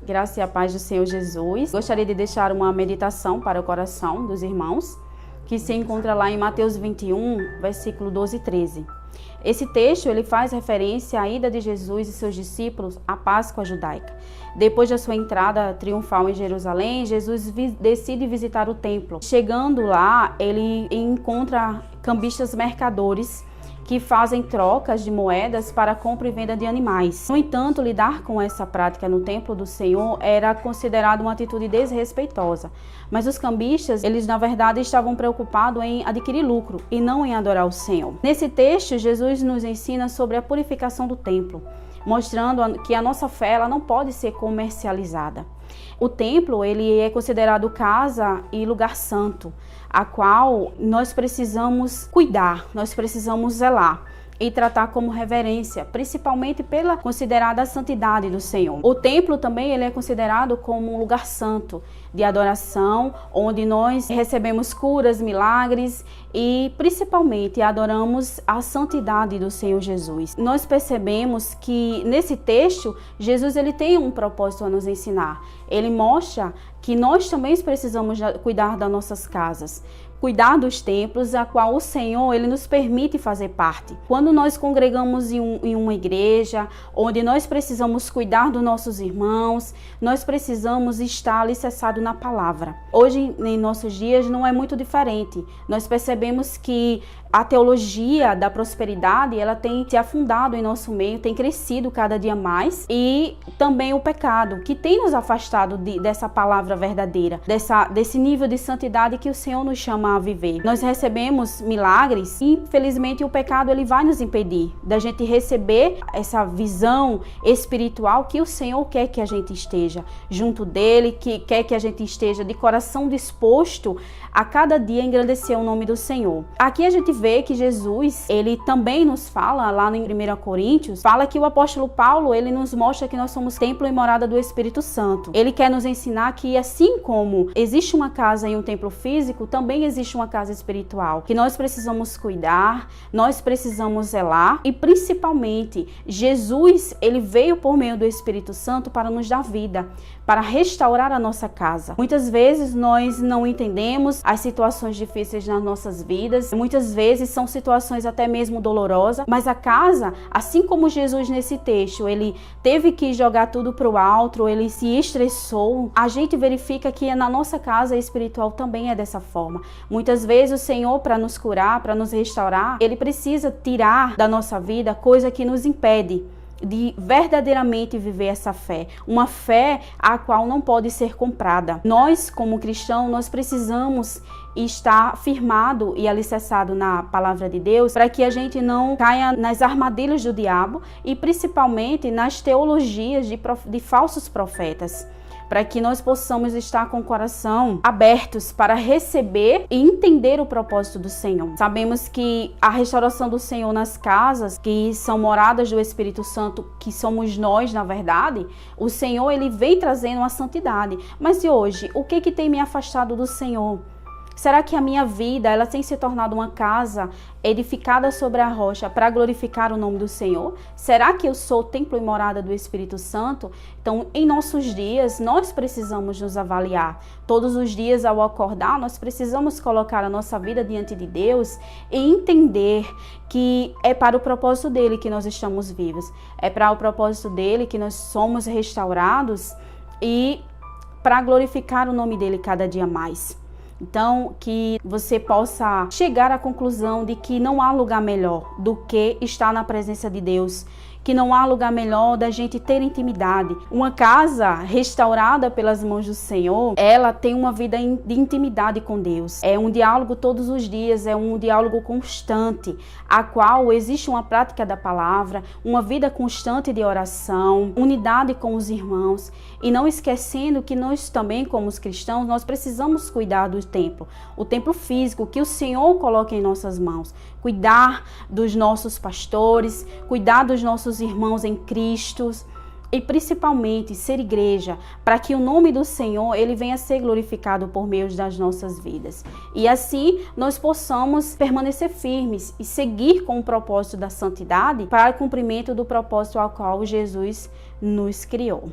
Graça e a paz do Senhor Jesus. Gostaria de deixar uma meditação para o coração dos irmãos, que se encontra lá em Mateus 21, versículo 12 e 13. Esse texto ele faz referência à ida de Jesus e seus discípulos à Páscoa judaica. Depois da sua entrada triunfal em Jerusalém, Jesus decide visitar o templo. Chegando lá, ele encontra cambistas mercadores que fazem trocas de moedas para compra e venda de animais. No entanto, lidar com essa prática no templo do Senhor era considerado uma atitude desrespeitosa. Mas os cambistas, eles na verdade estavam preocupados em adquirir lucro e não em adorar o Senhor. Nesse texto, Jesus nos ensina sobre a purificação do templo, mostrando que a nossa fé ela não pode ser comercializada. O templo ele é considerado casa e lugar santo, a qual nós precisamos cuidar, nós precisamos zelar e tratar como reverência, principalmente pela considerada santidade do Senhor. O templo também ele é considerado como um lugar santo de adoração, onde nós recebemos curas, milagres e principalmente adoramos a santidade do Senhor Jesus. Nós percebemos que nesse texto Jesus ele tem um propósito a nos ensinar. Ele mostra que nós também precisamos cuidar das nossas casas, cuidar dos templos a qual o Senhor ele nos permite fazer parte. Quando nós congregamos em uma igreja, onde nós precisamos cuidar dos nossos irmãos, nós precisamos estar alicerçados na palavra. Hoje, em nossos dias, não é muito diferente. Nós percebemos que a teologia da prosperidade, ela tem se afundado em nosso meio, tem crescido cada dia mais, e também o pecado, que tem nos afastado dessa palavra verdadeira, desse nível de santidade que o Senhor nos chama a viver. Nós recebemos milagres e, infelizmente, o pecado ele vai nos impedir da gente receber essa visão espiritual que o Senhor quer que a gente esteja junto dele, que quer que a gente esteja de coração disposto a cada dia engrandecer o nome do Senhor. Aqui a gente vê que Jesus, ele também nos fala, lá em 1 Coríntios, fala que o apóstolo Paulo, ele nos mostra que nós somos templo e morada do Espírito Santo. Ele quer nos ensinar que assim como existe uma casa e um templo físico, também existe uma casa espiritual, que nós precisamos cuidar, nós precisamos zelar e principalmente Jesus, ele veio por meio do Espírito Santo para nos dar vida, para restaurar a nossa casa. Muitas vezes nós não entendemos as situações difíceis nas nossas vidas, muitas vezes são situações até mesmo dolorosas, mas a casa, assim como Jesus nesse texto, ele teve que jogar tudo para o alto, ele se estressou, a gente verifica que na nossa casa espiritual também é dessa forma. Muitas vezes o Senhor, para nos curar, para nos restaurar, ele precisa tirar da nossa vida coisa que nos impede de verdadeiramente viver essa fé, uma fé a qual não pode ser comprada. Nós, como cristãos, nós precisamos estar firmado e alicerçado na palavra de Deus para que a gente não caia nas armadilhas do diabo e principalmente nas teologias de falsos profetas, para que nós possamos estar com o coração abertos para receber e entender o propósito do Senhor. Sabemos que a restauração do Senhor nas casas, que são moradas do Espírito Santo, que somos nós, na verdade, o Senhor ele vem trazendo uma santidade. Mas e hoje, o que tem me afastado do Senhor? Será que a minha vida ela tem se tornado uma casa edificada sobre a rocha para glorificar o nome do Senhor? Será que eu sou templo e morada do Espírito Santo? Então, em nossos dias, nós precisamos nos avaliar. Todos os dias, ao acordar, nós precisamos colocar a nossa vida diante de Deus e entender que é para o propósito dele que nós estamos vivos. É para o propósito dele que nós somos restaurados e para glorificar o nome dele cada dia mais. Então, que você possa chegar à conclusão de que não há lugar melhor do que estar na presença de Deus, que não há lugar melhor da gente ter intimidade. Uma casa restaurada pelas mãos do Senhor, ela tem uma vida de intimidade com Deus. É um diálogo todos os dias, é um diálogo constante, a qual existe uma prática da palavra, uma vida constante de oração, unidade com os irmãos. E não esquecendo que nós também, como os cristãos, nós precisamos cuidar do templo. O templo físico que o Senhor coloca em nossas mãos. Cuidar dos nossos pastores, cuidar dos nossos irmãos em Cristo e principalmente ser igreja, para que o nome do Senhor ele venha a ser glorificado por meio das nossas vidas. E assim nós possamos permanecer firmes e seguir com o propósito da santidade para o cumprimento do propósito ao qual Jesus nos criou.